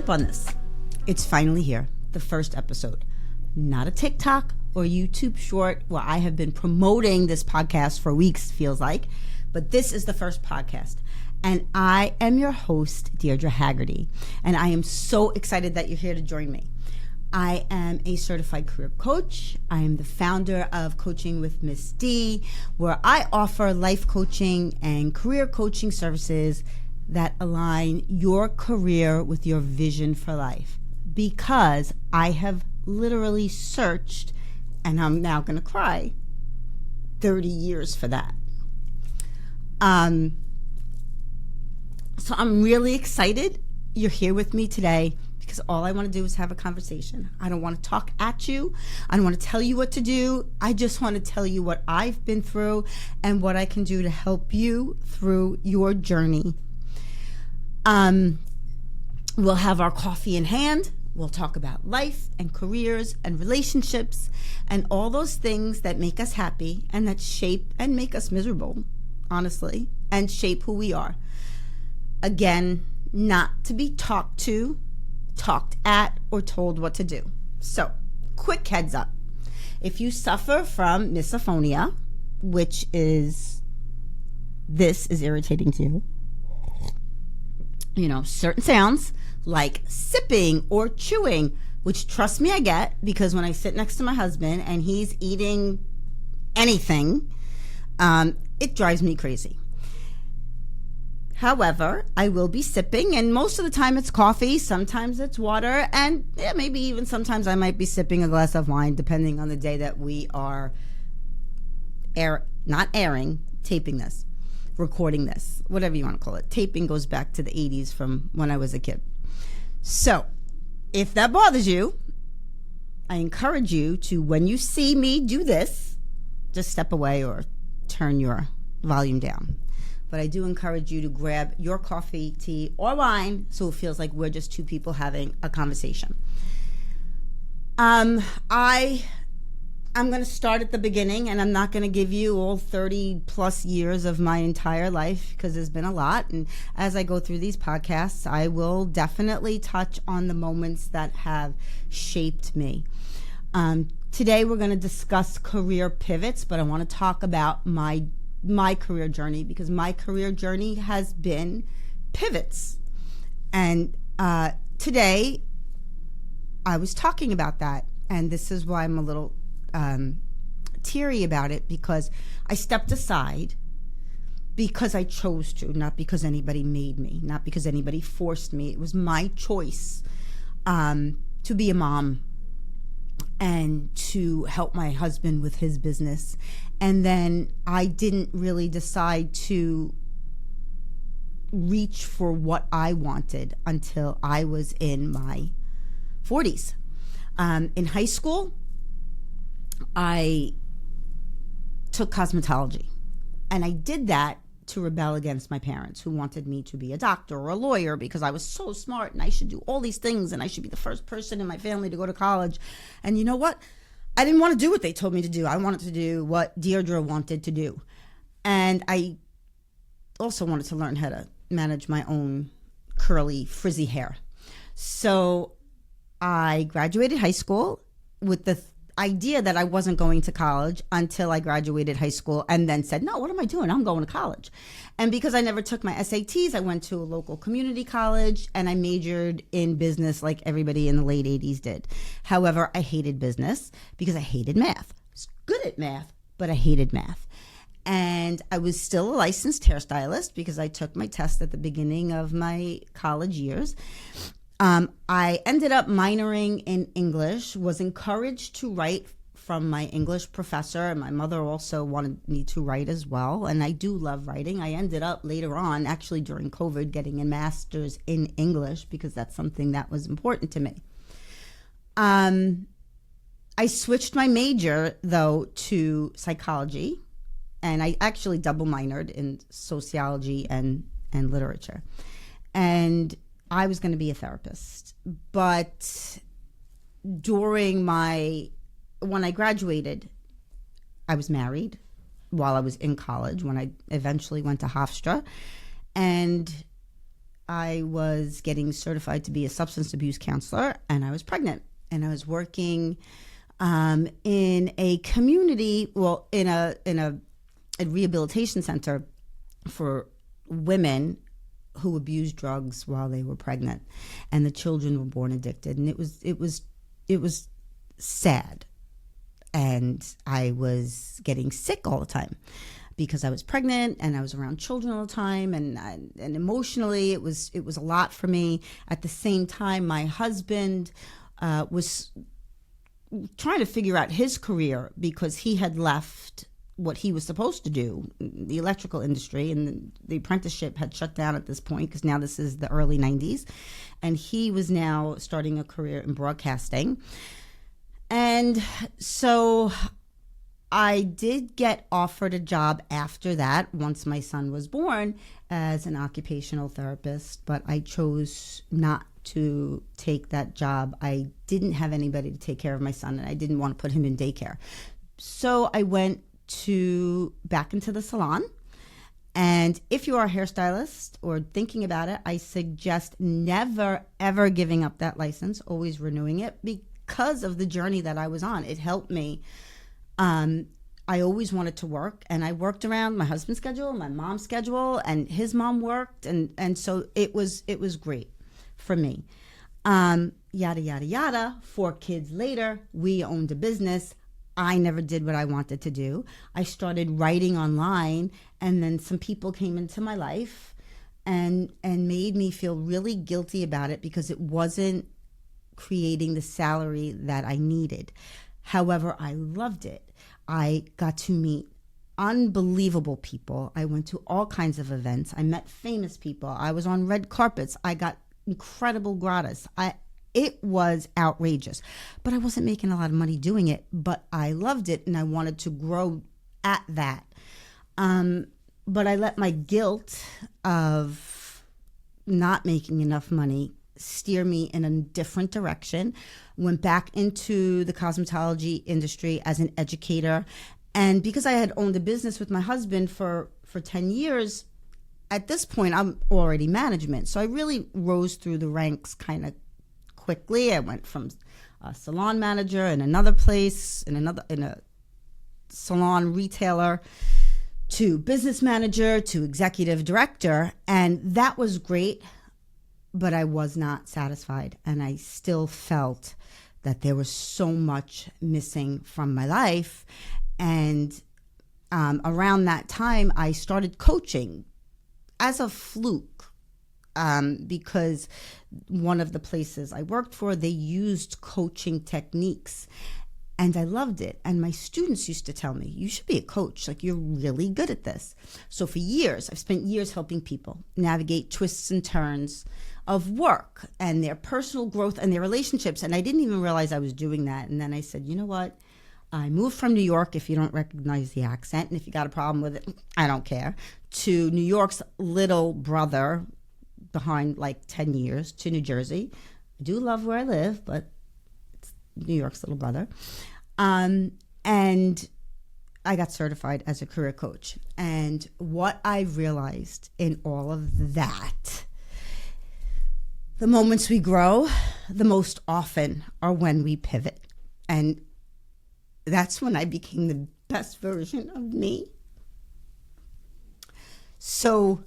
sip on this. It's finally here, the first episode. Not a TikTok or YouTube short where I have been promoting this podcast for weeks, feels like, but this is the first podcast. And I am your host, Deirdre Haggerty, and I am so excited that you're here to join me. I am a certified career coach. I am the founder of Coaching with Miss D, where I offer life coaching and career coaching services that align your career with your vision for life. Because I have literally searched, and I'm now going to cry, 30 years for that. So I'm really excited you're here with me today because all I want to do is have a conversation. I don't want to talk at you. I don't want to tell you what to do. I just want to tell you what I've been through and what I can do to help you through your journey. We'll have our coffee in hand. We'll talk about life and careers and relationships and all those things that make us happy and that shape and make us miserable, honestly, and shape who we are. Again, not to be talked to, talked at, or told what to do. So, quick heads up. If you suffer from misophonia, which is, this is irritating to you, certain sounds like sipping or chewing, which trust me, I get, because when I sit next to my husband and he's eating anything, it drives me crazy. However, I will be sipping, and most of the time it's coffee, sometimes it's water, and maybe even sometimes I might be sipping a glass of wine, depending on the day that we are taping this, recording this, whatever you want to call it. Taping goes back to the 80s from when I was a kid. So, if that bothers you, I encourage you to, when you see me do this, just step away or turn your volume down. But I do encourage you to grab your coffee, tea, or wine so it feels like we're just two people having a conversation. I'm going to start at the beginning, and I'm not going to give you all 30 plus years of my entire life because there's been a lot. And as I go through these podcasts, I will definitely touch on the moments that have shaped me. Today, we're going to discuss career pivots, but I want to talk about my career journey because my career journey has been pivots. And today, I was talking about that, and this is why I'm a little teary about it, because I stepped aside because I chose to, not because anybody made me, not because anybody forced me. It was my choice to be a mom and to help my husband with his business. And then I didn't really decide to reach for what I wanted until I was in my 40s. In high school, I took cosmetology, and I did that to rebel against my parents who wanted me to be a doctor or a lawyer because I was so smart and I should do all these things and I should be the first person in my family to go to college. And you know what? I didn't want to do what they told me to do. I wanted to do what Deirdre wanted to do. And I also wanted to learn how to manage my own curly, frizzy hair. So I graduated high school with the idea that I wasn't going to college until I graduated high school, and then said, no, what am I doing? I'm going to college. And because I never took my SATs, I went to a local community college and I majored in business like everybody in the late 80s did. However, I hated business because I hated math. I was good at math, but I hated math. And I was still a licensed hairstylist because I took my test at the beginning of my college years. I ended up minoring in English, was encouraged to write from my English professor, and my mother also wanted me to write as well, and I do love writing. I ended up later on, actually during COVID, getting a master's in English because that's something that was important to me. I switched my major, though, to psychology, and I actually double minored in sociology and literature. And I was going to be a therapist, but when I graduated, I was married while I was in college when I eventually went to Hofstra, and I was getting certified to be a substance abuse counselor, and I was pregnant, and I was working in a community, well, in a rehabilitation center for women who abused drugs while they were pregnant, and the children were born addicted, and it was sad, and I was getting sick all the time because I was pregnant and I was around children all the time, and emotionally it was a lot for me. At the same time, my husband was trying to figure out his career because he had left what he was supposed to do, the electrical industry, and the apprenticeship had shut down at this point because now this is the early 90s, and he was now starting a career in broadcasting. And so I did get offered a job after that, once my son was born, as an occupational therapist, but I chose not to take that job. I didn't have anybody to take care of my son, and I didn't want to put him in daycare. So I went back into the salon. And if you are a hairstylist or thinking about it, I suggest never, ever giving up that license, always renewing it, because of the journey that I was on. It helped me. I always wanted to work, and I worked around my husband's schedule, my mom's schedule, and his mom worked, and so it was great for me. Yada, yada, yada. 4 kids later, we owned a business. I never did what I wanted to do. I started writing online, and then some people came into my life and made me feel really guilty about it because it wasn't creating the salary that I needed. However, I loved it. I got to meet unbelievable people. I went to all kinds of events. I met famous people. I was on red carpets. I got incredible gratis. It was outrageous, but I wasn't making a lot of money doing it, but I loved it, and I wanted to grow at that. But I let my guilt of not making enough money steer me in a different direction. Went back into the cosmetology industry as an educator. And because I had owned a business with my husband for 10 years, at this point, I'm already management. So I really rose through the ranks kind of quickly. I went from a salon manager in another place, in a salon retailer, to business manager, to executive director. And that was great, but I was not satisfied. And I still felt that there was so much missing from my life. And around that time, I started coaching as a fluke, because one of the places I worked for, they used coaching techniques, and I loved it. And my students used to tell me, you should be a coach. Like, you're really good at this. So for years, I've spent years helping people navigate twists and turns of work and their personal growth and their relationships. And I didn't even realize I was doing that. And then I said, you know what? I moved from New York, if you don't recognize the accent, and if you got a problem with it, I don't care, to New York's little brother behind like 10 years, to New Jersey. I do love where I live, but it's New York's little brother. And I got certified as a career coach. And what I realized in all of that, the moments we grow, the most often are when we pivot. And that's when I became the best version of me. So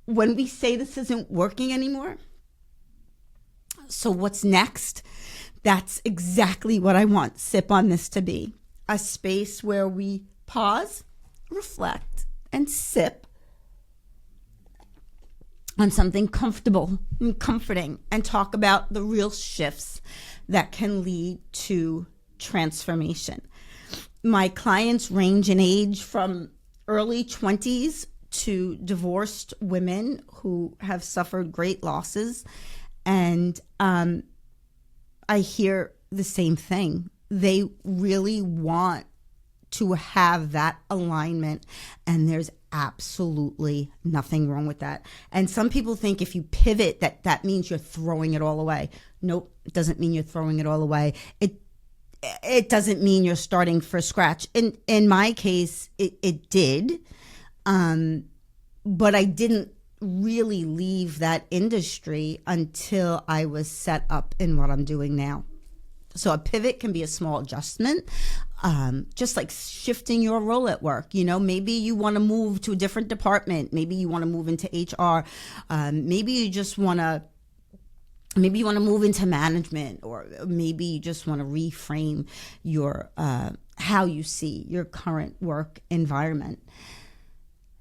when we say this isn't working anymore, so what's next? That's exactly what I want Sip on This to be. A space where we pause, reflect, and sip on something comfortable and comforting, and talk about the real shifts that can lead to transformation. My clients range in age from early 20s to divorced women who have suffered great losses. And I hear the same thing. They really want to have that alignment, and there's absolutely nothing wrong with that. And some people think if you pivot, that means you're throwing it all away. Nope, it doesn't mean you're throwing it all away. It doesn't mean you're starting from scratch. In my case, it did, but I didn't really leave that industry until I was set up in what I'm doing now. So a pivot can be a small adjustment, just like shifting your role at work. You know, maybe you want to move to a different department. Maybe you want to move into HR. Maybe you just want to move into management, or maybe you just want to reframe your how you see your current work environment.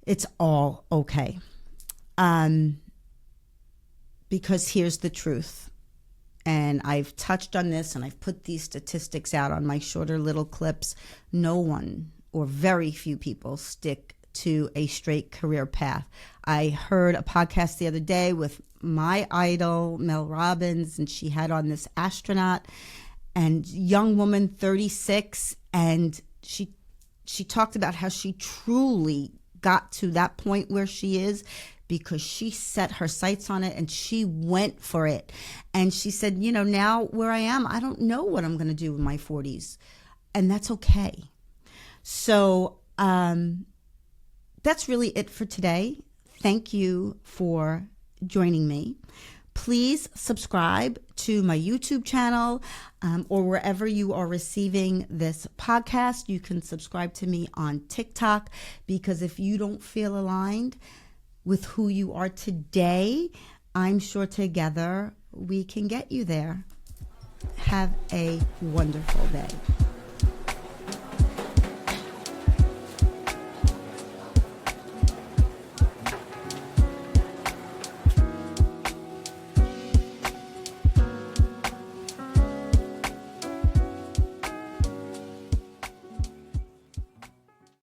It's all okay. Because here's the truth. And I've touched on this, and I've put these statistics out on my shorter little clips. No one, or very few people, stick to a straight career path. I heard a podcast the other day with my idol, Mel Robbins, and she had on this astronaut and young woman, 36, and she talked about how she truly got to that point where she is because she set her sights on it and she went for it. And she said, you know, now where I am, I don't know what I'm going to do in my 40s. And that's okay. So that's really it for today. Thank you for joining me. Please subscribe to my YouTube channel, or wherever you are receiving this podcast. You can subscribe to me on TikTok, because if you don't feel aligned with who you are today, I'm sure together we can get you there. Have a wonderful day.